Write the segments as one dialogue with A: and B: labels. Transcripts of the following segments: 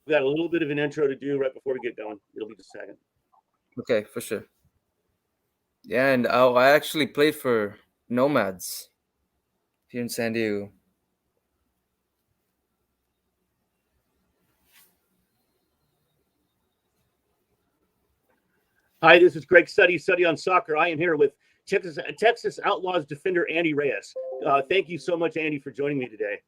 A: got a little bit of an intro to do right before we get going. It'll be just a second.
B: Okay, for sure. Yeah, and I actually played for Nomads here in San Diego.
A: Hi, this is Greg Study on Soccer. I am here with Texas Outlaws defender Andy Reyes. Thank you so much, Andy, for joining me today.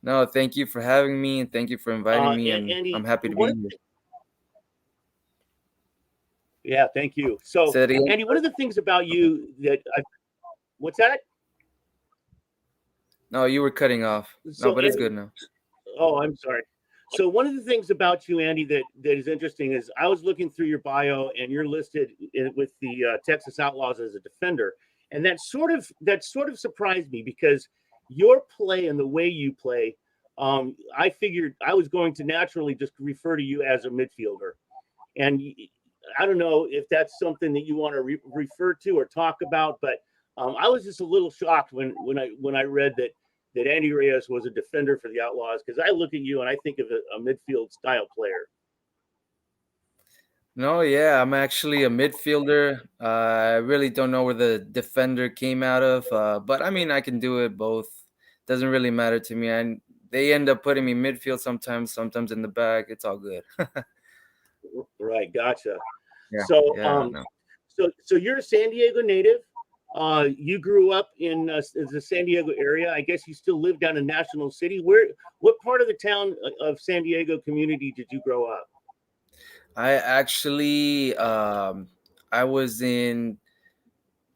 B: No, thank you for having me and thank you for inviting me. I'm
A: Andy,
B: happy to be here.
A: yeah, thank you. So,
B: Say it again.
A: Andy, one of the things about you what's that?
B: No, you were cutting off. No,
A: So,
B: but it's
A: Andy,
B: good now.
A: oh, I'm sorry. So, one of the things about you, Andy, that is interesting is I was looking through your bio, and you're listed with the Texas Outlaws as a defender, and that sort of surprised me because your play and the way you play, I figured I was going to naturally just refer to you as a midfielder, and I don't know if that's something that you want to refer to or talk about, but I was just a little shocked when I read that Andy Reyes was a defender for the Outlaws because I look at you and I think of a midfield style player.
B: No, yeah, I'm actually a midfielder. I really don't know where the defender came out of, but I mean, I can do it both. Doesn't really matter to me. And they end up putting me midfield sometimes, sometimes in the back. It's all good.
A: Right, gotcha.
B: Yeah,
A: So,
B: yeah, no.
A: so you're a San Diego native. You grew up in the San Diego area. I guess you still live down in National City. What part of the town of San Diego community did you grow up?
B: I actually, I was in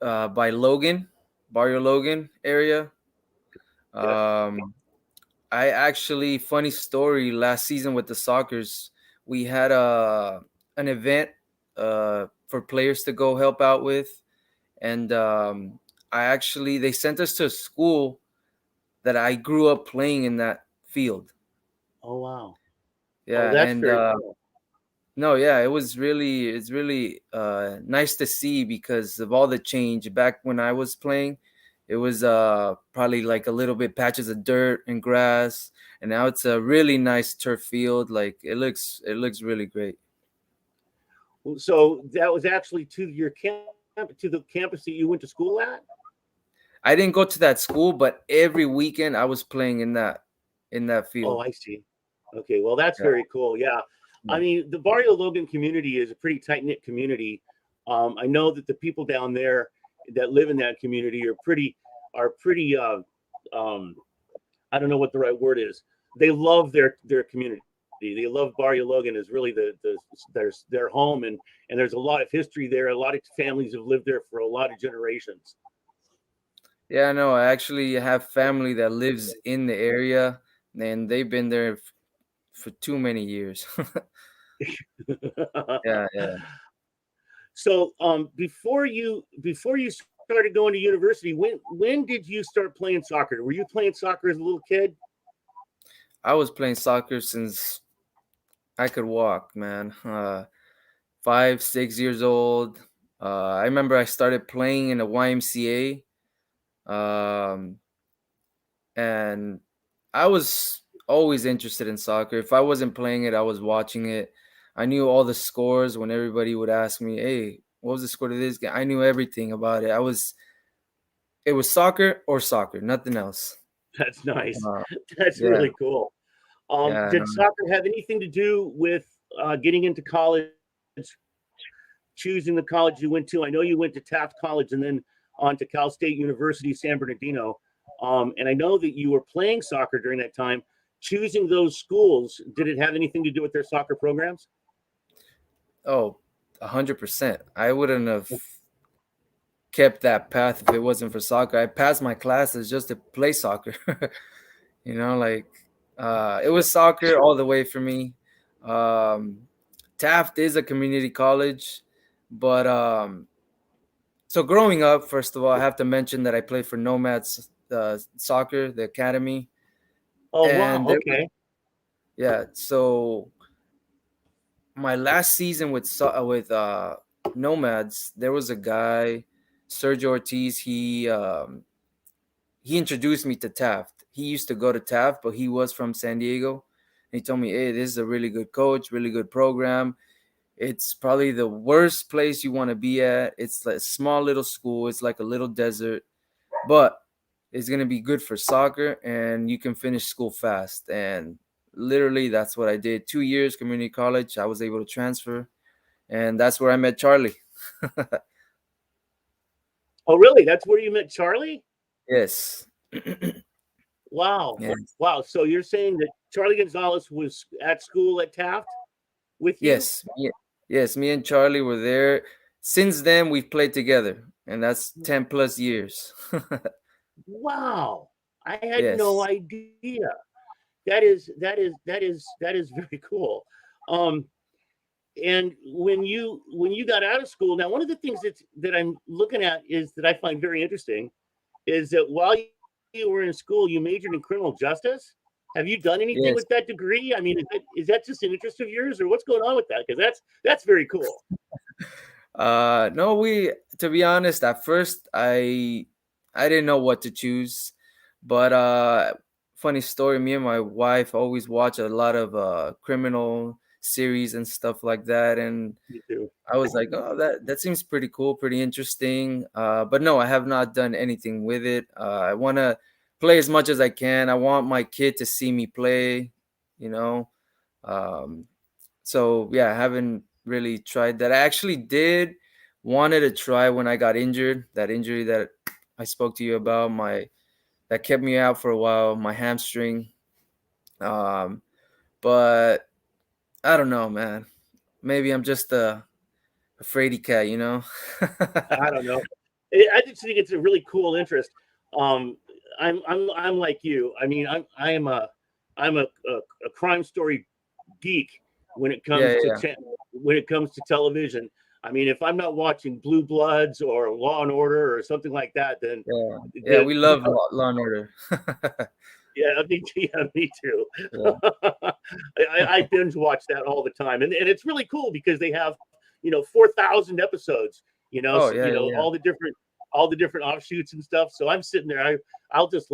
B: by Logan, Barrio Logan area.
A: Yeah.
B: Um, I actually, funny story, last season with the Soccers, we had an event for players to go help out with, and they sent us to a school that I grew up playing in that field.
A: Oh wow. Oh,
B: Yeah,
A: that's
B: and
A: very cool.
B: no, yeah, it's really nice to see because of all the change. Back when I was playing, it was probably like a little bit patches of dirt and grass, and now it's a really nice turf field. Like it looks really great.
A: So that was actually to your to the campus that you went to school at.
B: I didn't go to that school, but every weekend I was playing in that
A: Oh,
B: field.
A: I see. Okay, well, that's
B: Yeah.
A: very cool. Yeah, I
B: Yeah.
A: mean, the Barrio Logan community is a pretty tight knit community. I know that the people down there that live in that community are pretty. Um, I don't know what the right word is. They love their community. They love Barrio Logan is really their home, and there's a lot of history there. A lot of families have lived there for a lot of generations.
B: Yeah, no, I actually have family that lives in the area, and they've been there for too many years. Yeah, yeah.
A: So, before you started going to university, when did you start playing soccer? Were you playing soccer as a little kid?
B: I was playing soccer since I could walk, man. 5, 6 years old. I remember I started playing in a YMCA, and I was always interested in soccer. If I wasn't playing it, I was watching it. I knew all the scores when everybody would ask me, "Hey, what was the score to this game?" I knew everything about it. It was soccer or soccer, nothing else.
A: That's nice.
B: Uh,
A: That's
B: yeah,
A: really cool.
B: yeah.
A: Did soccer have anything to do with getting into college, choosing the college you went to? I know you went to Taft College and then on to Cal State University, San Bernardino. And I know that you were playing soccer during that time. Choosing those schools, did it have anything to do with their soccer programs?
B: Oh, 100%. I wouldn't have kept that path if it wasn't for soccer. I passed my classes just to play soccer. Like it was soccer all the way for me. Um, Taft is a community college, but so growing up, first of all, I have to mention that I played for Nomads Soccer, the academy,
A: Oh wow,
B: and
A: okay.
B: yeah. So my last season with Nomads, there was a guy, Sergio Ortiz. He introduced me to Taft. He used to go to Taft, but he was from San Diego. He told me, "Hey, this is a really good coach, really good program. It's probably the worst place you want to be at. It's like a small little school. It's like a little desert, but it's gonna be good for soccer, and you can finish school fast." And literally, that's what I did. 2 years community college. I was able to transfer, and that's where I met Charlie.
A: Oh, really? That's where you met Charlie?
B: Yes.
A: Wow.
B: Yes.
A: Wow. So you're saying that Charlie Gonzalez was at school at Taft with you?
B: Yes. Yes. Me and Charlie were there. Since then, we've played together, and that's 10 plus years.
A: Wow. I had no
B: Yes.
A: idea. That is very cool. Um, and when you got out of school, now one of the things that I'm looking at is that I find very interesting is that while you were in school, you majored in criminal justice. Have you done anything
B: Yes.
A: with that degree? I mean, is that just an interest of yours, or what's going on with that? Because that's very cool.
B: No, to be honest, at first I didn't know what to choose. But funny story, me and my wife always watch a lot of criminal series and stuff like that. And
A: Me too.
B: I was like, oh, that seems pretty cool, pretty interesting. But no, I have not done anything with it. I want to play as much as I can. I want my kid to see me play, you know. Um, so yeah, I haven't really tried that. I actually did wanted to try when I got injured. That injury that I spoke to you about, my that kept me out for a while, my hamstring. Um, but I don't know, man. Maybe I'm just a fraidy cat, you know?
A: I don't know. I just think it's a really cool interest. Um, I'm like you. I mean, I'm a crime story geek when it
B: Yeah,
A: comes
B: yeah,
A: to
B: yeah.
A: when it comes to television. I mean, if I'm not watching Blue Bloods or Law and Order or something like that, then
B: Yeah, yeah,
A: the
B: we
A: you
B: love
A: know,
B: Law and Order.
A: me too.
B: Yeah.
A: I binge watch that all the time, and it's really cool because they have 4,000 episodes.
B: Oh, yeah, yeah, yeah.
A: All the different offshoots and stuff. So I'm sitting there. I'll just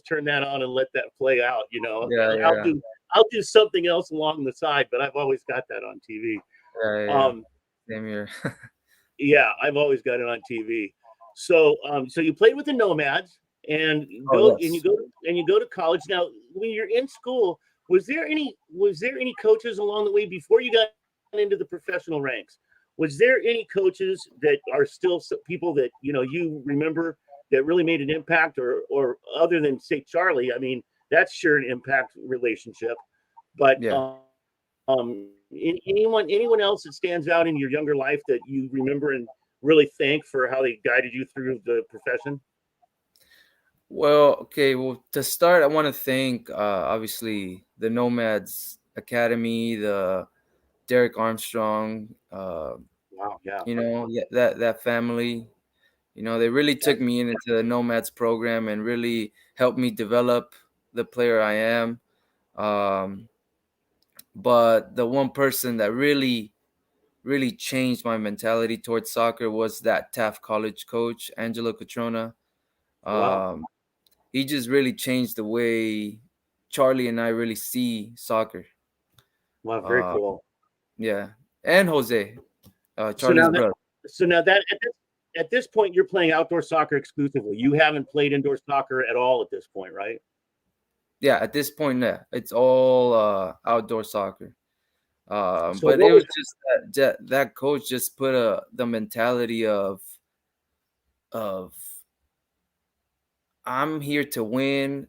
A: turn that on and let that play out.
B: Yeah,
A: I'll
B: yeah,
A: do I'll do something else along the side, but I've always got that on TV.
B: yeah, yeah, yeah.
A: Um,
B: Same here.
A: yeah, I've always got it on TV. So you played with the Nomads and
B: Oh,
A: you
B: yes.
A: go to college. Now, when you're in school, was there any coaches along the way before you got into the professional ranks? Was there any coaches that are still people that you remember that really made an impact, or other than say Charlie? I mean, that's sure an impact relationship, but
B: Yeah.
A: anyone else that stands out in your younger life that you remember and really thank for how they guided you through the profession?
B: Well, okay. Well, to start, I want to thank obviously the Nomads Academy, the Derek Armstrong,
A: Wow, yeah,
B: yeah, that family. They really took
A: that's
B: me into the Nomads program and really helped me develop the player I am. Um, but the one person that really changed my mentality towards soccer was that Taft College coach, Angelo Catrona.
A: wow,
B: Um, he just really changed the way Charlie and I really see soccer.
A: wow, very
B: Uh,
A: cool.
B: yeah, and Jose,
A: So
B: Charlie's
A: now that
B: brother.
A: so now that at this point you're playing outdoor soccer exclusively. You haven't played indoor soccer at all at this point, right?
B: Yeah, at this point, yeah, it's all outdoor soccer.
A: So
B: But
A: what
B: it
A: was
B: was just that coach just put the mentality of I'm here to win,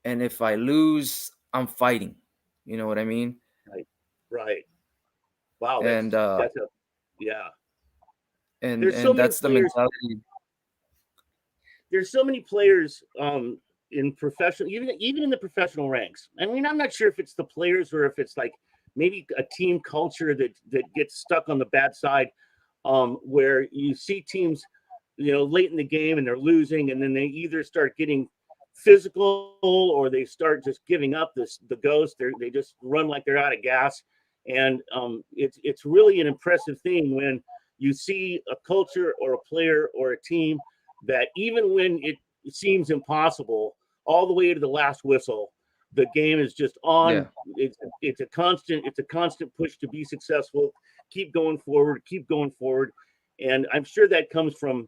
B: and if I lose, I'm fighting. You know what I mean?
A: right? Right. Wow,
B: And
A: that's a yeah.
B: and
A: There's so
B: and
A: many
B: that's the
A: players
B: mentality.
A: there's so many players in professional, even in the professional ranks. I mean, I'm not sure if it's the players or if it's like maybe a team culture that gets stuck on the bad side, where you see teams, late in the game and they're losing, and then they either start getting physical or they start just giving up the ghost. They just run like they're out of gas, and it's really an impressive thing when you see a culture or a player or a team that even when it seems impossible, all the way to the last whistle, the game is just on.
B: Yeah.
A: It's a constant push to be successful. Keep going forward, and I'm sure that comes from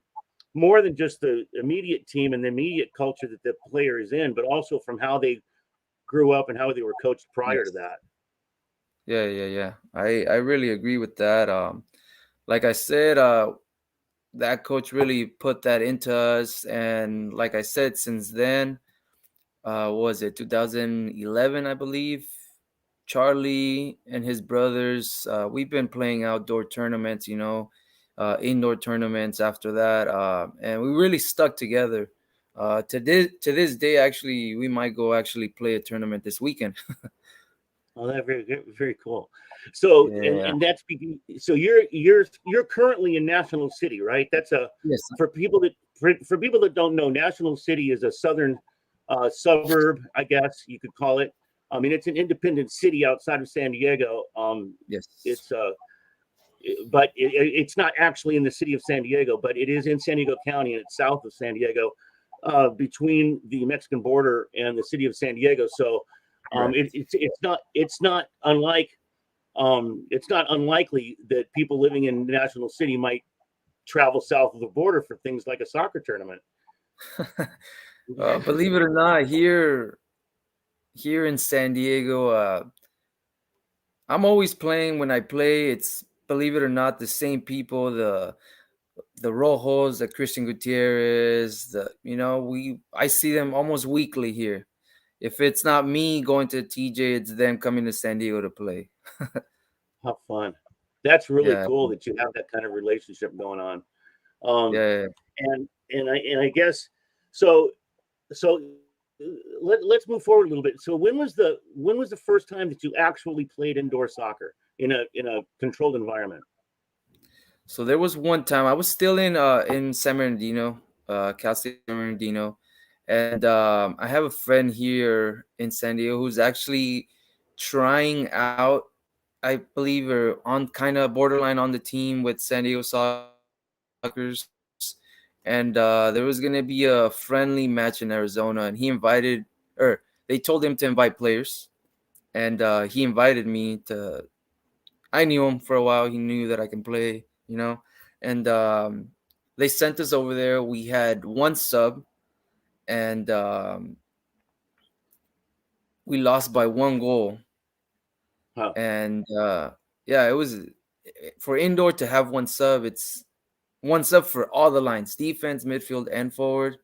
A: more than just the immediate team and the immediate culture that the player is in, but also from how they grew up and how they were coached prior to
B: Yes.
A: that.
B: Yeah. I really agree with that. Like I said, that coach really put that into us, and like I said, since then, what was it 2011, I believe? Charlie and his brothers, we've been playing outdoor tournaments, indoor tournaments after that, and we really stuck together. To this day, actually, we might go actually play a tournament this weekend.
A: Oh, that very cool. So,
B: Yeah.
A: and that's so you're currently in National City, right? That's a
B: Yes.
A: for people that don't know, National City is a southern suburb, I guess you could call it. I mean, it's an independent city outside of San Diego.
B: Yes.
A: It's but it's not actually in the city of San Diego, but it is in San Diego County, and it's south of San Diego, between the Mexican border and the city of San Diego. So,
B: Correct.
A: it's not unlikely that people living in National City might travel south of the border for things like a soccer tournament.
B: Believe it or not, here in San Diego, I'm always playing. When I play, it's, believe it or not, the same people, the Rojos, the Christian Gutierrez, I see them almost weekly here. If it's not me going to TJ, it's them coming to San Diego to play.
A: How fun! That's really
B: Yeah,
A: cool that you have that kind of relationship going on. Um,
B: yeah.
A: and I guess so. So let's move forward a little bit. So when was the first time that you actually played indoor soccer in a controlled environment?
B: So there was one time I was still in San Bernardino, Cal State San Bernardino, and I have a friend here in San Diego who's actually trying out, I believe, or on kind of borderline on the team with San Diego Sockers, and there was gonna be a friendly match in Arizona, and they told him to invite players, and he invited me to. I knew him for a while. He knew that I can play, and they sent us over there. We had one sub, and we lost by 1 goal.
A: Huh.
B: And yeah, it was for indoor to have one sub. It's one sub for all the lines: defense, midfield, and forward.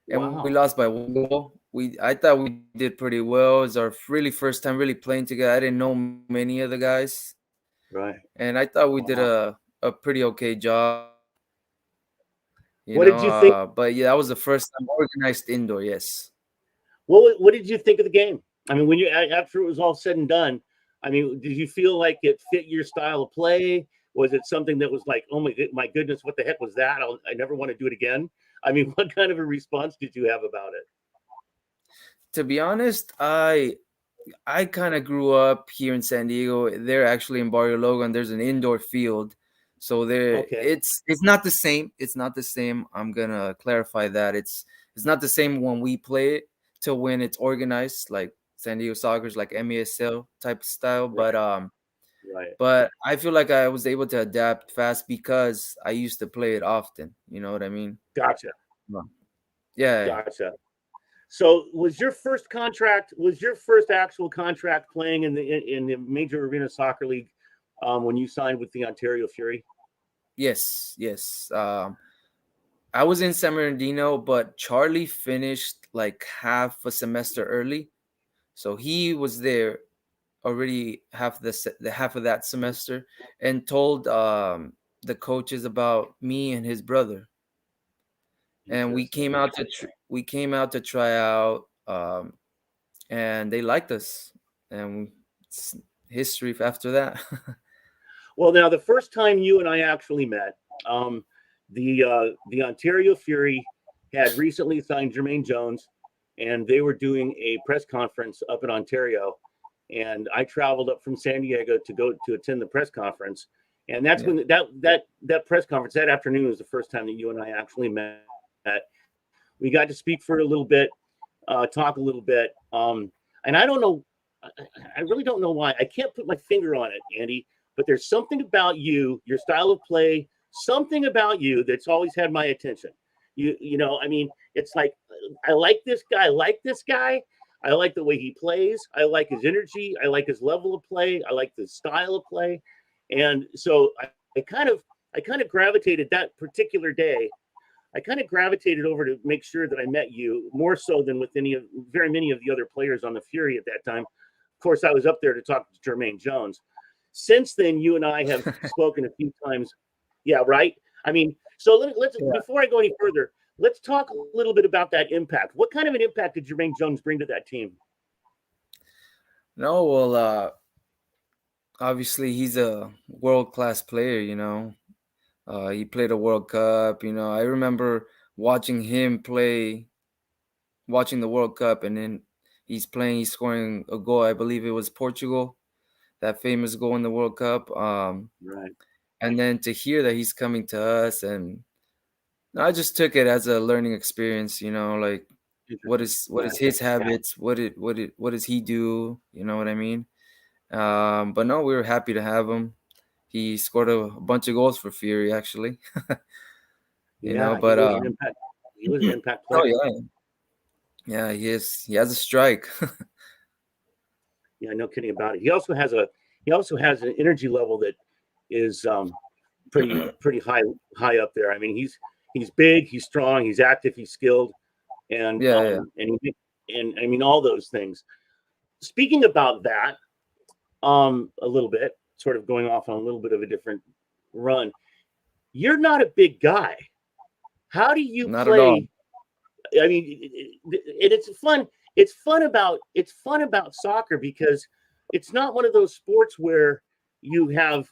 B: And we
A: Wow.
B: lost by 1 goal. I thought we did pretty well. It was our really first time really playing together. I didn't know many of the guys,
A: Right.
B: and I thought we did
A: Wow.
B: a pretty okay job.
A: What did you think?
B: But yeah, that was the first time organized indoor. Yes.
A: What did you think of the game? I mean, when you after it was all said and done, I mean, did you feel like it fit your style of play? Was it something that was like, oh my goodness, what the heck was that? I never want to do it again. I mean, what kind of a response did you have about it?
B: To be honest, I kind of grew up here in San Diego. They're actually in Barrio Logan. There's an indoor field, so there
A: Okay.
B: it's not the same. It's not the same. I'm gonna clarify that it's not the same when we play it to when it's organized, like San Diego Soccer's, like MESL type style. But
A: Right.
B: um,
A: Right.
B: but I feel like I was able to adapt fast because I used to play it often. You know what I mean?
A: Gotcha.
B: Well, yeah.
A: Gotcha. So was your first actual contract playing in the Major Arena Soccer League when you signed with the Ontario Fury?
B: Yes. I was in San Bernardino, but Charlie finished like half a semester early, so he was there already the half of that semester, and told the coaches about me and his brother, and
A: Interesting.
B: we came out to try out, and they liked us, and it's history after that.
A: Well, now the first time you and I actually met, um, the Ontario Fury had recently signed Jermaine Jones, and they were doing a press conference up in Ontario, and I traveled up from San Diego to go to attend the press conference, and that's
B: Yeah.
A: when that press conference that afternoon was the first time that you and I actually met. We got to speak for a little bit, talk a little bit. And I don't know, I really don't know why. I can't put my finger on it, Andy, but there's something about you, your style of play, something about you that's always had my attention. I mean, it's like I like this guy, I like this guy. I like the way he plays. I like his energy. I like his level of play. I like the style of play. And so I kind of gravitated that particular day. I kind of gravitated over to make sure that I met you more so than with very many of the other players on the Fury at that time. Of course, I was up there to talk to Jermaine Jones. Since then, you and I have spoken a few times. Yeah, right. I mean, so let's
B: Yeah.
A: before I go any further, let's talk a little bit about that impact. What kind of an impact did Jermaine Jones bring to that team?
B: No, well, obviously he's a world class player. He played a World Cup. I remember watching him play, watching the World Cup, and then he's playing. He's scoring a goal. I believe it was Portugal, that famous goal in the World Cup.
A: Right.
B: And then to hear that he's coming to us, and I just took it as a learning experience. Like what
A: Interesting.
B: is
A: Right.
B: his habits? What does he do? You know what I mean? But no, we were happy to have him. He scored a bunch of goals for Fury, actually.
A: Yeah, he
B: But
A: was an impact. He was an impact
B: oh
A: player.
B: yeah, yeah, he has a strike.
A: Yeah, no kidding about it. He also has an energy level that is pretty high up there. I mean, he's big, he's strong, he's active, he's skilled, and
B: Yeah, yeah.
A: and I mean all those things. Speaking about that, a little bit, sort of going off on a little bit of a different run. You're not a big guy. How do you
B: Not at all.
A: play? I mean, it's fun. It's fun about soccer because it's not one of those sports where you have,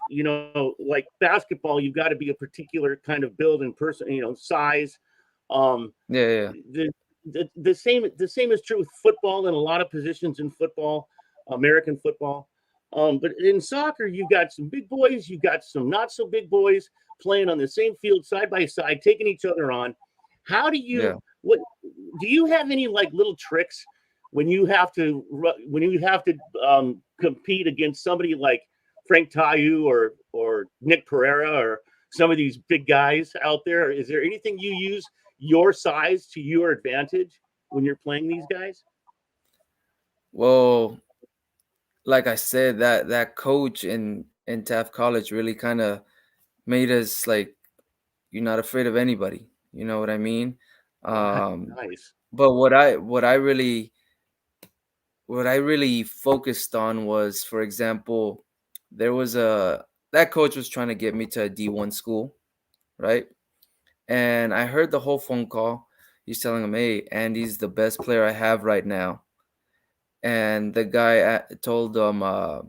A: like basketball. You've got to be a particular kind of build and person, size. Um,
B: Yeah, yeah,
A: the same is true with football and a lot of positions in football, American football. But in soccer, you've got some big boys, you've got some not so big boys playing on the same field side by side, taking each other on. How do
B: yeah.
A: you what do you have any like little tricks when you have to compete against somebody like Frank Tayu or Nick Pereira or some of these big guys out there? Is there anything you use your size to your advantage when you're playing these guys?
B: Well, like I said, that coach in Taft College really kind of made us like you're not afraid of anybody. You know what I mean?
A: Right.
B: Um,
A: Nice.
B: but what I really focused on was, for example, there was a that coach was trying to get me to a D1 school, right? And I heard the whole phone call. He's telling him, "Hey, Andy's the best player I have right now." And the guy told him, I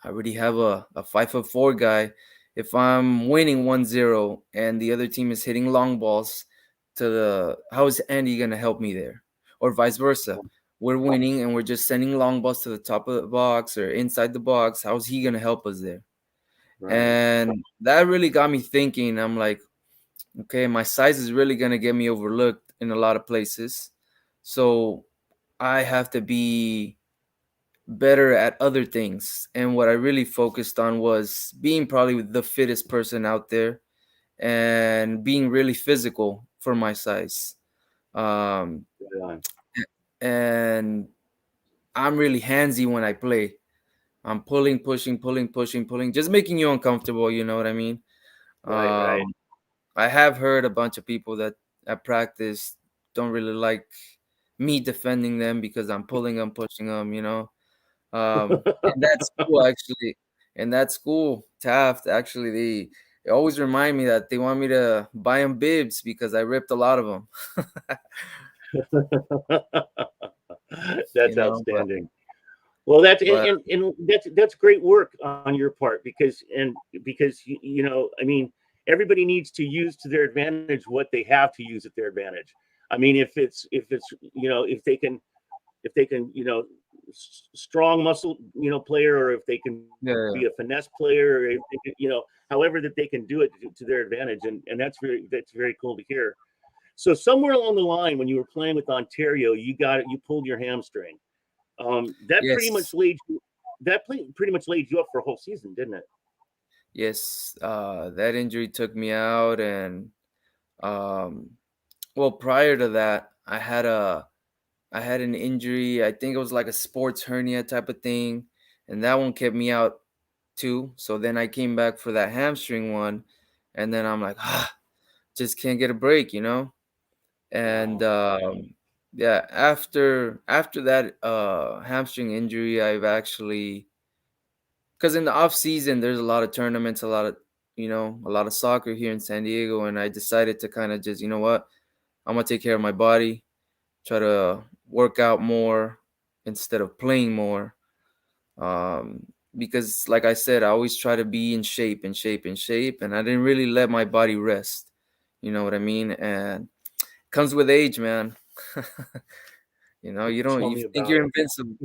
B: already have a 5'4" guy. If I'm winning 1-0 and the other team is hitting long balls how is Andy gonna help me there? Or vice versa. We're winning and we're just sending long balls to the top of the box or inside the box. How's he gonna help us there?
A: Right.
B: And that really got me thinking. I'm like, okay, my size is really gonna get me overlooked in a lot of places. So I have to be better at other things. And what I really focused on was being probably the fittest person out there and being really physical for my size. Um,
A: Right.
B: and I'm really handsy when I play. I'm pulling, pushing, pulling, pushing, pulling, just making you uncomfortable. You know what I mean?
A: Right. Right.
B: Um, I have heard a bunch of people that at practice don't really like me defending them because I'm pulling them, pushing them. And that school actually, and that school, Taft, actually, they always remind me that they want me to buy them bibs because I ripped a lot of them.
A: That's
B: But
A: outstanding. Well, that's
B: but
A: and that's great work on your part because I mean everybody needs to use to their advantage what they have to use at their advantage. I mean if it's if they can strong muscle player, or if they can
B: yeah,
A: be a finesse player, or if they can, however that they can do it to their advantage, and that's very cool to hear. So somewhere along the line, when you were playing with Ontario, you pulled your hamstring. That pretty much
B: Yes,
A: pretty much laid you up for a whole season, didn't it?
B: yes. That injury took me out, and um, well, prior to that, I had an injury. I think it was like a sports hernia type of thing, and that one kept me out too. So then I came back for that hamstring one, and then I'm like, just can't get a break, And
A: Wow.
B: yeah, after that hamstring injury, I've actually, because in the off season there's a lot of tournaments, a lot of soccer here in San Diego, and I decided to kind of just, you know what, I'm gonna take care of my body, try to work out more instead of playing more. Because like I said, I always try to be in shape, and I didn't really let my body rest. You know what I mean? And comes with age, man.
A: Tell
B: You
A: me
B: think
A: about
B: you're
A: it.
B: invincible.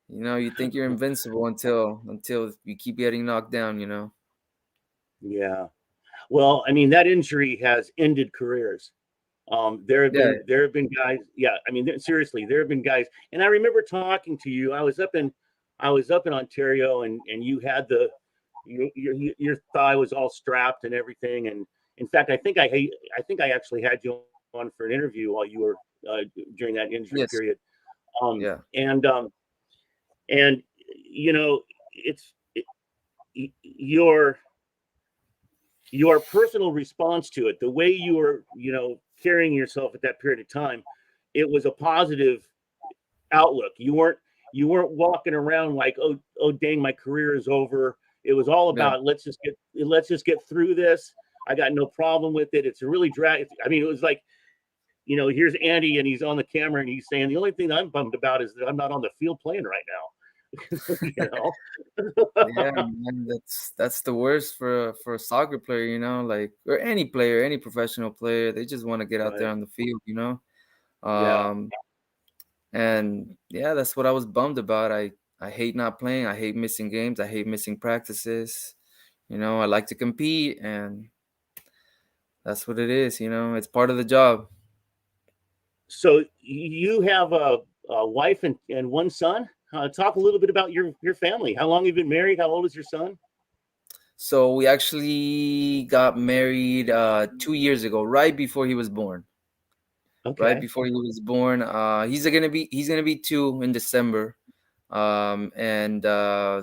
B: You think you're invincible until you keep getting knocked down.
A: Yeah. Well, I mean, that injury has ended careers.
B: Yeah.
A: There have been guys. Yeah, I mean, seriously, there have been guys. And I remember talking to you. I was up in Ontario, and you had your thigh was all strapped and everything. And in fact, I think I actually had you on for an interview while you were during that injury
B: Yes.
A: period. Um,
B: Yeah.
A: and um, and you know, it's it, your your personal response to it, the way you were, carrying yourself at that period of time, it was a positive outlook. You weren't walking around like, oh dang, my career is over. It was all
B: Yeah.
A: about let's just get through this. I got no problem with it. It's a really drag. I mean, it was like, here's Andy and he's on the camera and he's saying the only thing I'm bummed about is that I'm not on the field playing right now. you know,
B: Yeah, man, that's the worst for a soccer player, like, or any player, any professional player. They just want to get out there
A: right?
B: on the field.
A: Yeah.
B: Um, and yeah, that's what I was bummed about. I hate not playing. I hate missing games. I hate missing practices. I like to compete, and that's what it is. It's part of the job.
A: So you have a wife and one son. Talk a little bit about your family. How long have you been married? How old is your son?
B: So we actually got married 2 years ago, right before he was born. Right
A: Okay.
B: before he was born. He's gonna be 2 in December. And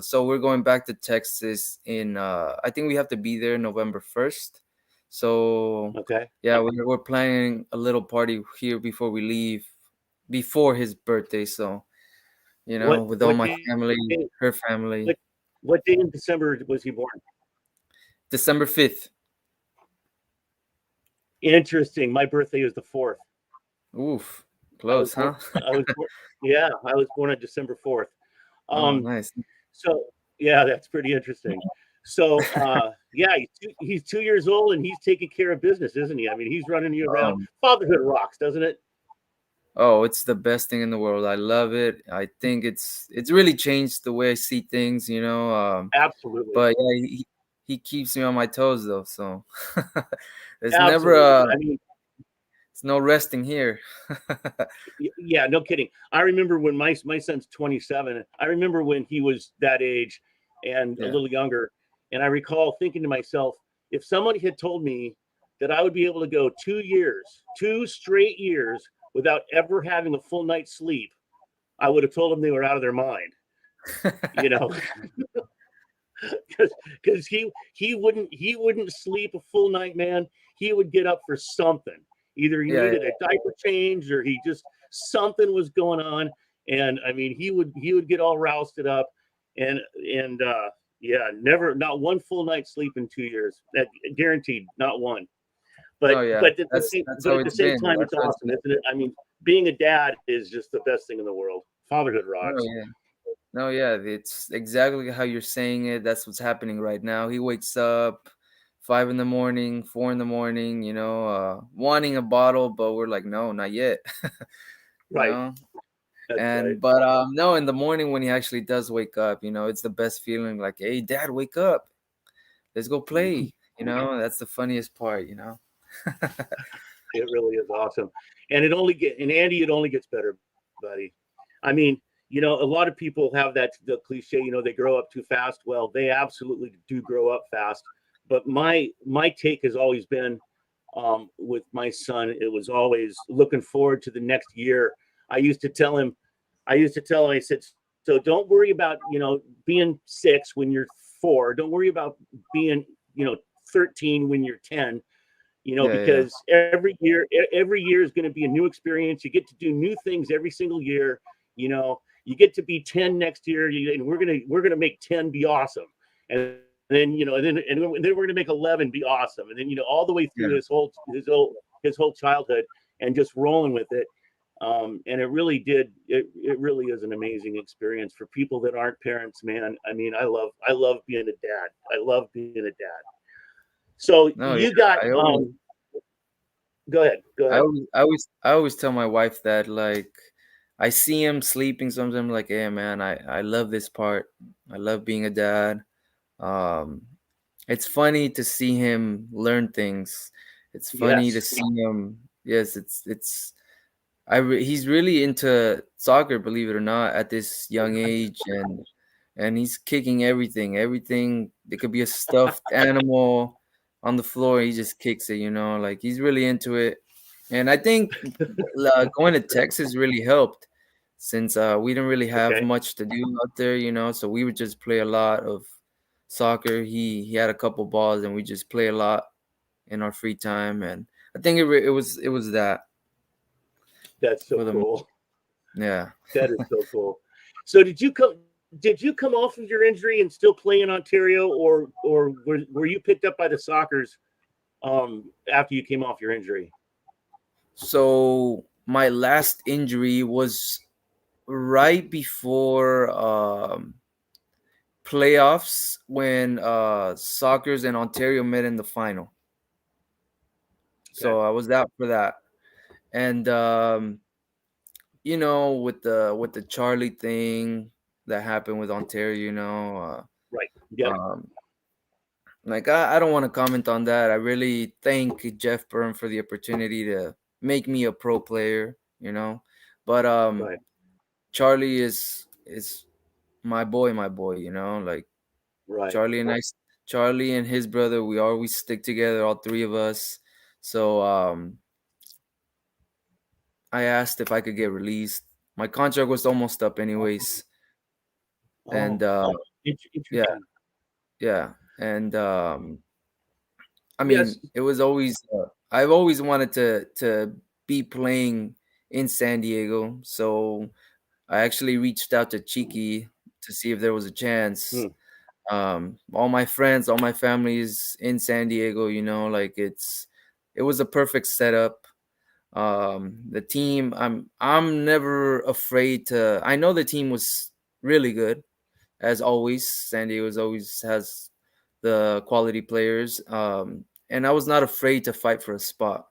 B: so we're going back to Texas in I think we have to be there November 1st. So
A: Okay.
B: yeah, we're planning a little party here before we leave, before his birthday. So,
A: What
B: with all
A: what
B: my
A: day
B: family, her
A: what
B: family.
A: what day in December was he born?
B: December 5th.
A: Interesting. My birthday is the 4th.
B: Oof,
A: I was
B: close,
A: born.
B: huh?
A: I was born. Yeah, I was born on December 4th.
B: Oh,
A: Um.
B: nice.
A: So yeah, that's pretty interesting. So yeah, he's 2 years old and he's taking care of business, isn't he? I mean, he's running you around.
B: Um,
A: Fatherhood rocks, doesn't it?
B: Oh, it's the best thing in the world. I love it. I think it's really changed the way I see things.
A: Absolutely.
B: But yeah, he keeps me on my toes though. So there's never
A: Absolutely. I mean,
B: it's no resting here.
A: yeah, no kidding. I remember when my son's 27. I remember when he was that age and a
B: Yeah.
A: little younger, and I recall thinking to myself, if somebody had told me that I would be able to go 2 years, 2 straight years without ever having a full night's sleep, I would have told them they were out of their mind. You know, because he wouldn't sleep a full night, man. He would get up for something. Either he
B: Yeah,
A: needed a diaper change or he just something was going on. And I mean, he would get all roused up, and yeah, never not one full night's sleep in 2 years. That guaranteed, not one.
B: no,
A: But
B: yeah.
A: but at the same
B: That's
A: but
B: how
A: at the
B: it's
A: same
B: been.
A: time, it's
B: That's how it's
A: awesome,
B: been.
A: isn't it? I mean, being a dad is just the best thing in the world. Fatherhood
B: No,
A: rocks.
B: yeah. No, yeah, it's exactly how you're saying it. That's what's happening right now. He wakes up 5 in the morning, 4 in the morning, wanting a bottle, but we're like, no, not yet. you
A: Right.
B: know.
A: That's right.
B: And but no, in the morning when he actually does wake up, it's the best feeling. Like, hey, Dad, wake up, let's go play. That's the funniest part.
A: It really is awesome, and Andy, it only gets better, buddy. I mean, a lot of people have the cliche, they grow up too fast. Well, they absolutely do grow up fast. But my take has always been, with my son, it was always looking forward to the next year. I used to tell him, I said, so don't worry about being 6 when you're 4. Don't worry about being 13 when you're 10.
B: Yeah, yeah,
A: Because every year is going to be a new experience. You get to do new things every single year. You get to be 10 next year, and we're gonna make 10 be awesome, and then we're gonna make 11 be awesome, and then all the way
B: yeah.
A: through his whole childhood, and just rolling with it. And it really is an amazing experience for people that aren't parents, man. I mean, I love being a dad. I love being a dad. So
B: No, yeah.
A: you got
B: I always,
A: go ahead. Go
B: I
A: ahead.
B: always, I always, I always tell my wife that, like, I see him sleeping sometimes. I'm like, hey man, I love this part. I love being a dad. Um, it's funny to see him learn things. It's funny to
A: Yes.
B: see him. Yes, it's. He's really into soccer, believe it or not, at this young age, and he's kicking everything. Everything. It could be a stuffed animal on the floor. He just kicks it. Like he's really into it. And I think going to Texas really helped, since we didn't really have
A: Okay.
B: much to do out there. So we would just play a lot of soccer. He had a couple balls, and we just play a lot in our free time. And I think it was that
A: That's so
B: for the
A: cool.
B: yeah.
A: That is so cool. So did you come off of your injury and still play in Ontario, or were you picked up by the Sockers after you came off your injury?
B: So my last injury was right before playoffs, when Sockers and Ontario met in the final.
A: Okay.
B: So I was out for that. And with the Charlie thing that happened with Ontario,
A: Right. Yep.
B: um like I don't want to comment on that. I really thank Jeff Byrne for the opportunity to make me a pro player. But
A: Right.
B: Charlie is my boy. Like
A: Right.
B: Charlie and I, Charlie and his brother, we always stick together, all three of us. So I asked if I could get released. My contract was almost up anyways. And
A: Oh,
B: yeah,
A: interesting.
B: yeah. And I
A: Yes.
B: mean, it was always I've always wanted to be playing in San Diego. So I actually reached out to Cheeky to see if there was a chance.
A: Hmm.
B: All my friends, all my families in San Diego, like it was a perfect setup. The team, I'm never afraid to. I know the team was really good, as always. San Diego's always has the quality players. And I was not afraid to fight for a spot.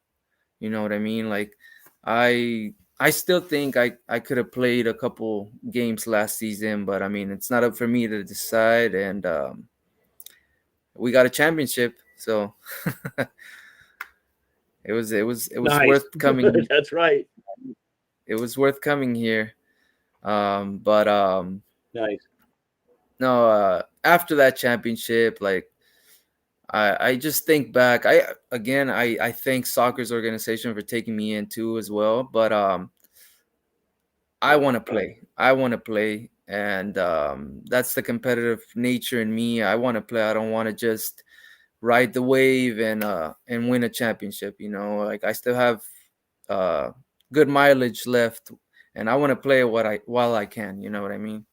B: You know what I mean? Like I still think I could have played a couple games last season, but I mean it's not up for me to decide. And we got a championship, so it was
A: Nice.
B: worth coming.
A: That's right.
B: It was worth coming here. But
A: Nice.
B: no, after that championship, like I just think back. I thank soccer's organization for taking me in too as well. But I want to play. I want to play, and that's the competitive nature in me. I want to play. I don't want to just ride the wave and win a championship. Like I still have uh, good mileage left, and I want to play while I can. You know what I mean?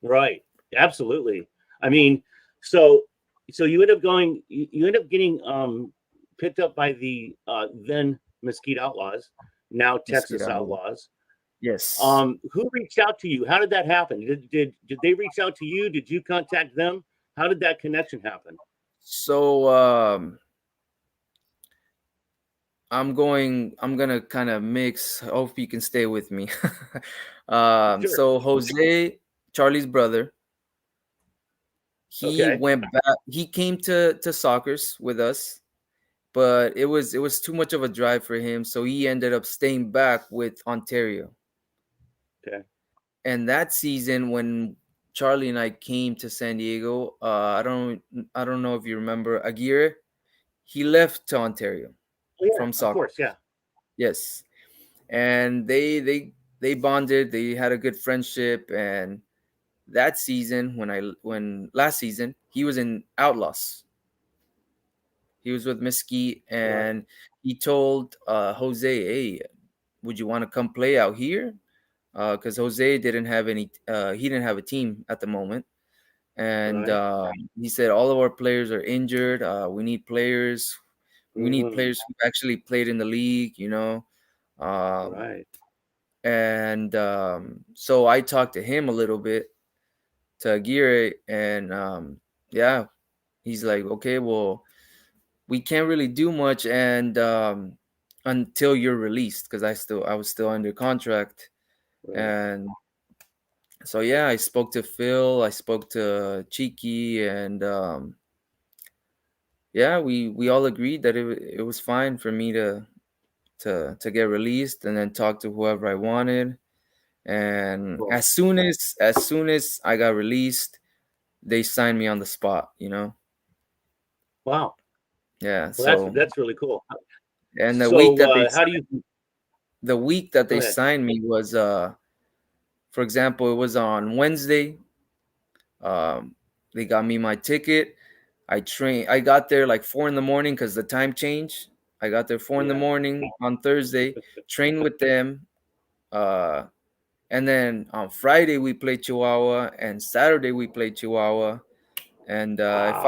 A: Right. Absolutely. I mean, so you end up getting picked up by the then Mesquite Outlaws, now Texas
B: Mosquito.
A: Outlaws.
B: Yes.
A: Who reached out to you? How did that happen? Did they reach out to you? Did you contact them? How did that connection happen?
B: So I'm gonna kind of mix. Hope you can stay with me.
A: Sure.
B: So Jose, Charlie's brother, he
A: Okay.
B: went back. He came to soccer's with us, but it was too much of a drive for him, so he ended up staying back with Ontario.
A: Okay.
B: And that season, when Charlie and I came to San Diego, I don't know if you remember Aguirre. He left to Ontario
A: Oh, yeah,
B: from
A: of
B: soccer.
A: course. Yeah.
B: Yes, and they bonded. They had a good friendship, and that season, when last season he was in Outlaws. He was with Mesquite,
A: Right.
B: and he told Jose, "Hey, would you want to come play out here?" Because Jose didn't have any. He didn't have a team at the moment, and
A: Right.
B: he said all of our players are injured. We need players. We need
A: Mm-hmm.
B: players who actually played in the league. Um,
A: Right.
B: and so I talked to him a little bit, to Aguirre, and yeah, he's like, okay, well, we can't really do much, and until you're released, because I was still under contract,
A: Right.
B: and so yeah, I spoke to Phil, I spoke to Cheeky, and yeah, we all agreed that it was fine for me to get released, and then talk to whoever I wanted. And
A: Cool.
B: as soon as I got released, they signed me on the spot.
A: Wow.
B: Yeah.
A: Well,
B: So,
A: that's really cool.
B: and
A: So, how do you?
B: the week that
A: Go
B: they
A: ahead.
B: signed me was, for example, it was on Wednesday. Um, they got me my ticket. I got there like 4 in the morning because the time changed. I got there 4 in the
A: Yeah.
B: morning on Thursday, trained with them. Uh, and then on Friday we played Chihuahua, and Saturday we played Chihuahua. And
A: Wow.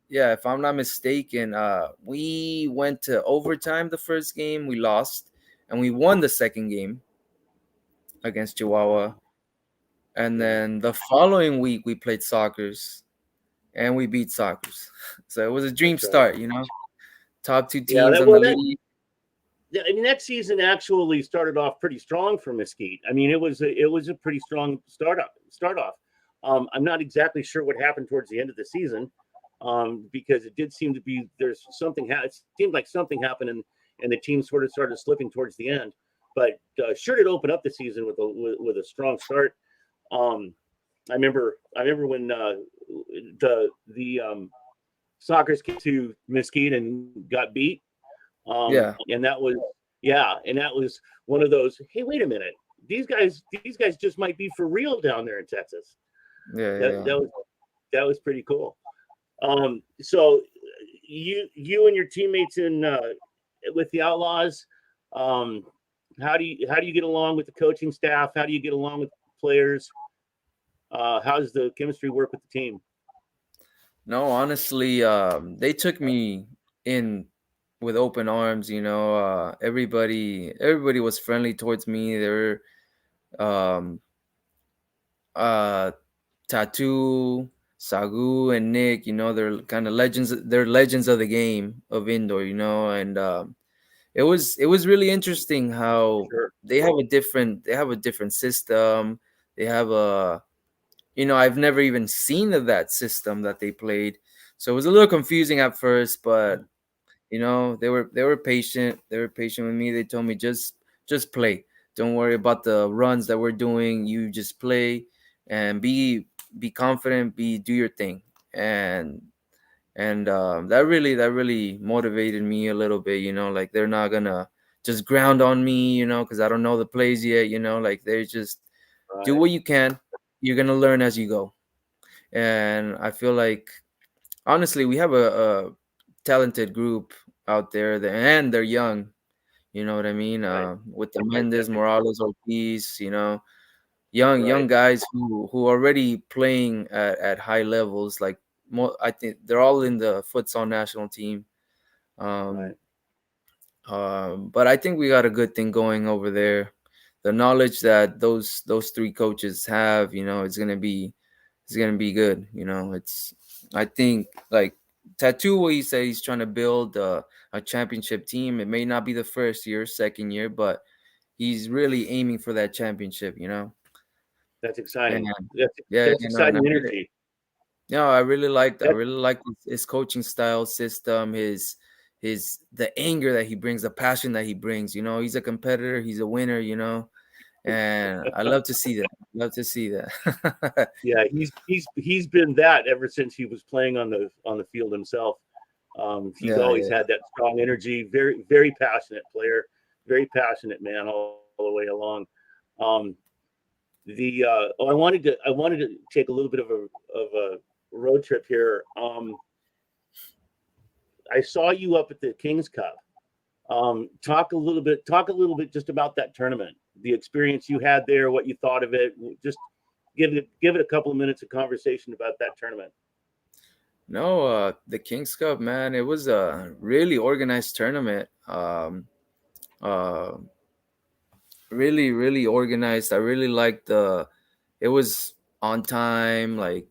B: if I'm not mistaken, we went to overtime the first game, we lost, and we won the second game against Chihuahua.
A: Wow.
B: And
A: Yeah.
B: then the following week we played Sockers, and we beat Sockers. So it was a dream
A: That's right.
B: start. Top two
A: Yeah.
B: teams in the
A: That.
B: league.
A: Yeah, I mean, that season actually started off pretty strong for Mesquite. I mean, it was a pretty strong start off. I'm not exactly sure what happened towards the end of the season, because it did seem to be there's something. It seemed like something happened, and the team sort of started slipping towards the end. But sure did open up the season with a strong start. Um, I remember when the Sockers came to Mesquite and got beat.
B: Yeah,
A: And that was, yeah, and that was one of those. Hey, wait a minute, these guys just might be for real down there in Texas.
B: yeah,
A: That
B: yeah.
A: that was that was pretty cool. So you and your teammates in with the Outlaws, um, how do you get along with the coaching staff? How do you get along with players? How does the chemistry work with the team?
B: No, honestly, they took me in with open arms. Everybody was friendly towards me. They were, um, uh, Tattoo, Sagu, and Nick. They're kind of legends. They're legends of the game of indoor. And it was really interesting how
A: Sure.
B: they have a different system. They have I've never even seen of that system that they played, so it was a little confusing at first. But they were patient. They were patient with me. They told me, just play. Don't worry about the runs that we're doing. You just play and be confident. Do your thing. And that really motivated me a little bit. Like, they're not gonna just ground on me. Because I don't know the plays yet. Like, they just do
A: Right.
B: what you can. You're gonna learn as you go. And I feel like, honestly, we have a talented group out there, and they're young. You know what I mean?
A: Right.
B: With the
A: Right.
B: Mendes,
A: Definitely.
B: Morales, Ortiz, young
A: Right.
B: guys who are already playing at high levels. Like, I think they're all in the futsal national team. Um,
A: Right.
B: but I think we got a good thing going over there. The knowledge that those three coaches have, it's gonna be good. I think, like Tattoo, what he said, he's trying to build a championship team. It may not be the first year, second year, but he's really aiming for that championship.
A: That's
B: And
A: exciting. That's
B: yeah,
A: that's
B: and
A: exciting energy.
B: I really like
A: That
B: his coaching style, system, his the anger that he brings, the passion that he brings. He's a competitor, he's a winner. And I love to see that. Love to see that.
A: Yeah, he's been that ever since he was playing on the field himself. He's
B: Yeah,
A: always
B: yeah.
A: had that strong energy, very very passionate player, very passionate man all the way along. Um, I wanted to take a little bit of a road trip here. I saw you up at the Kings Cup. Talk a little bit just about that tournament, the experience you had there, what you thought of it. Just give it a couple of minutes of conversation about that tournament.
B: No, the Kings Cup, man, it was a really organized tournament. Uh, really, really organized. I really liked it was on time, like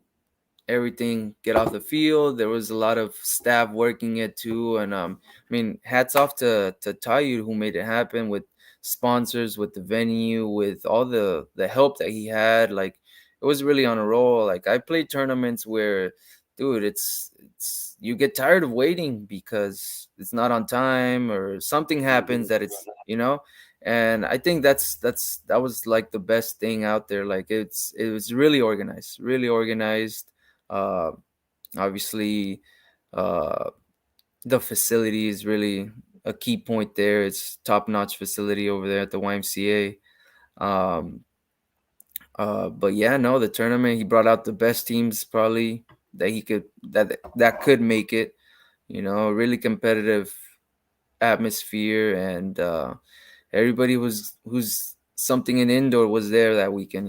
B: everything get off the field. There was a lot of staff working it too, and I mean, hats off to Tayu who made it happen with sponsors, with the venue, with all the help that he had. Like it was really on a roll. Like I played tournaments where, dude, it's you get tired of waiting because it's not on time or something happens that it's. And I think that was like the best thing out there. Like it was really organized. uh, Obviously, uh, the facility is really a key point there. It's top-notch facility over there at the YMCA. But yeah, no, the tournament, he brought out the best teams probably that could make it. Really competitive atmosphere, and everybody who's something in indoor was there that weekend.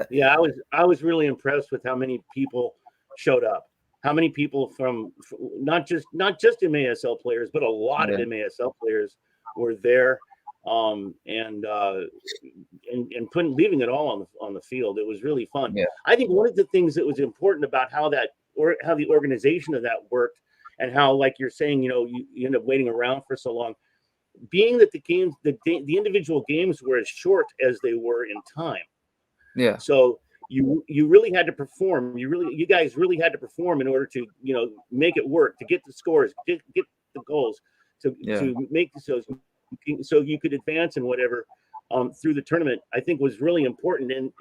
A: Yeah, I was really impressed with how many people showed up. How many people from not just MASL players, but a lot of
B: Yeah,
A: MASL players were there, and putting leaving it all on the field. It was really fun.
B: yeah,
A: I think one of the things that was important about how the organization of that worked, and how, like you're saying, you end up waiting around for so long, being that the individual games were as short as they were in time.
B: yeah,
A: So you really had to perform. You guys really had to perform in order to make it work, to get the scores, get the goals, to
B: yeah,
A: to make so you could advance and whatever through the tournament. I think was really important, and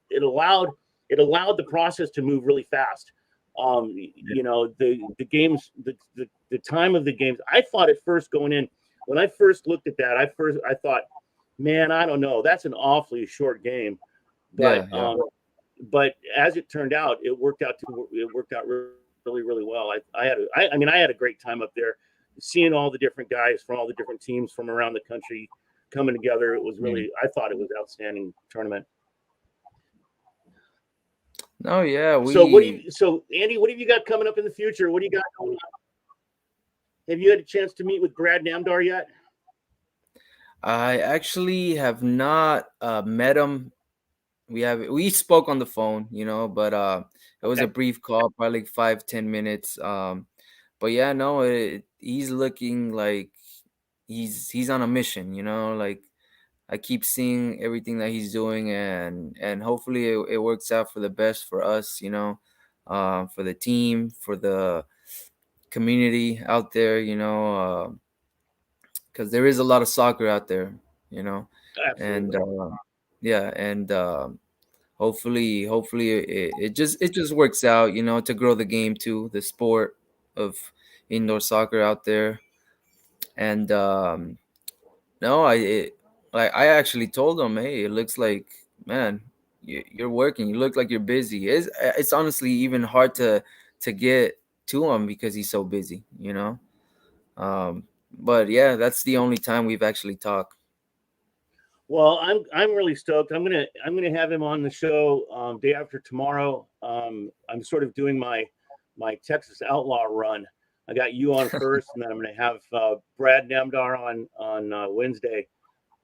A: it allowed the process to move really fast. The games, the time of the games. I thought at first going in, when I first looked at that, I thought, man, I don't know, that's an awfully short game. But
B: yeah, yeah.
A: but as it turned out, it worked out really really well. I had a great time up there, seeing all the different guys from all the different teams from around the country coming together. It was
B: Mm.
A: really, I thought it was an outstanding tournament.
B: No, yeah,
A: So Andy, what have you got coming up in the future? What do you got going on? Have you had a chance to meet with Brad Namdar yet?
B: I actually have not met him. We spoke on the phone, but it was a
A: Okay.
B: brief call, probably like 5-10 minutes. But yeah, no, he's looking like he's on a mission, like I keep seeing everything that he's doing, and hopefully it works out for the best for us, for the team, for the community out there, because there is a lot of soccer out there, you know, and
A: Absolutely.
B: yeah, and hopefully it just works out, to grow the game too, the sport of indoor soccer out there. And no, like I actually told him, hey, it looks like, man, you're working. You look like you're busy. It's honestly even hard to get to him because he's so busy. Um, but yeah, that's the only time we've actually talked.
A: Well, I'm really stoked. I'm gonna have him on the show day after tomorrow. I'm sort of doing my Texas Outlaw run. I got you on first, and then I'm gonna have Brad Namdar on Wednesday.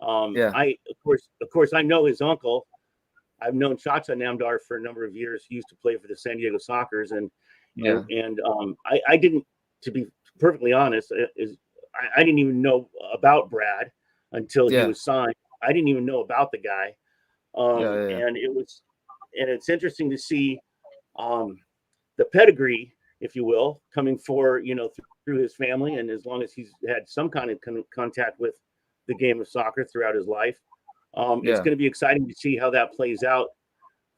B: Yeah,
A: I of course I know his uncle. I've known Chacha Namdar for a number of years. He used to play for the San Diego Sockers, and and
B: yeah,
A: and I didn't, to be perfectly honest, I didn't even know about Brad until he
B: yeah,
A: was signed. I didn't even know about the guy,
B: yeah, yeah, yeah.
A: and it's interesting to see um, the pedigree, if you will, coming for through his family, and as long as he's had some kind of contact with the game of soccer throughout his life. It's
B: Yeah.
A: going to be exciting to see how that plays out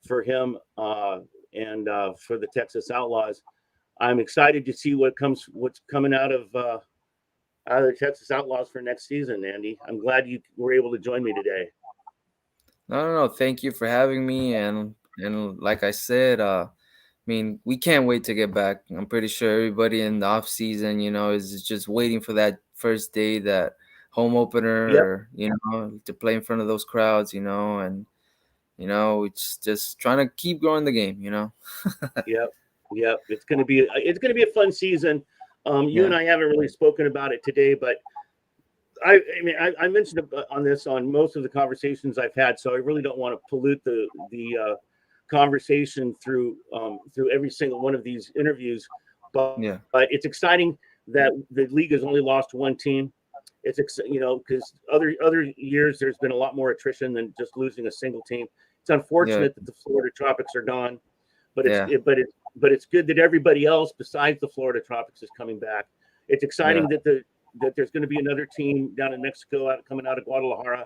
A: for him and for the Texas Outlaws. I'm excited to see what's coming out of the Texas Outlaws for next season, Andy. I'm glad you were able to join me today.
B: No. Thank you for having me. And like I said, I mean, we can't wait to get back. I'm pretty sure everybody in the off season, is just waiting for that first day, that home opener,
A: Yep.
B: or to play in front of those crowds, and it's just trying to keep growing the game.
A: Yep. It's gonna be a fun season. You and
B: Yeah.
A: I haven't really spoken about it today, but I mean, I mentioned on this on most of the conversations I've had, so I really don't want to pollute the conversation through every single one of these interviews.
B: Yeah.
A: But it's exciting that the league has only lost one team. It's because other years there's been a lot more attrition than just losing a single team. It's
B: Yeah.
A: unfortunate that the Florida Tropics are gone, but
B: Yeah.
A: it's good that everybody else besides the Florida Tropics is coming back. It's exciting
B: Yeah.
A: that there's going to be another team down in Mexico coming out of Guadalajara.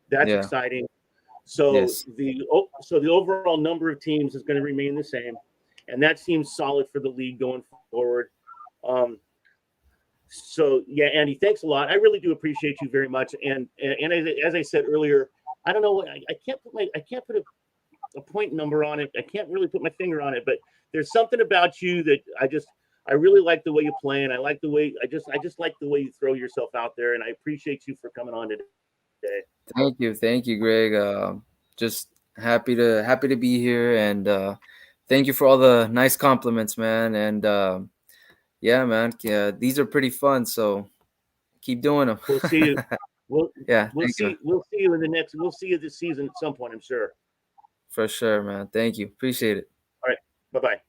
A: That's
B: Yeah.
A: exciting. So
B: Yes.
A: the overall number of teams is going to remain the same, and that seems solid for the league going forward. So yeah, Andy, thanks a lot. I really do appreciate you very much. And as I said earlier, I don't know, I can't put a point number on it. I can't really put my finger on it, but there's something about you that I really like the way you play, and I like the way I just like the way you throw yourself out there, and I appreciate you for coming on today.
B: Thank you, Greg. Just happy to be here, and thank you for all the nice compliments, man. And yeah, man, yeah, these are pretty fun. So keep doing them.
A: We'll see you. We'll
B: Yeah,
A: we'll
B: thank you,
A: see we'll see you in the next. We'll see you this season at some point, I'm sure.
B: for sure, man. Thank you, appreciate it.
A: All right. Bye bye.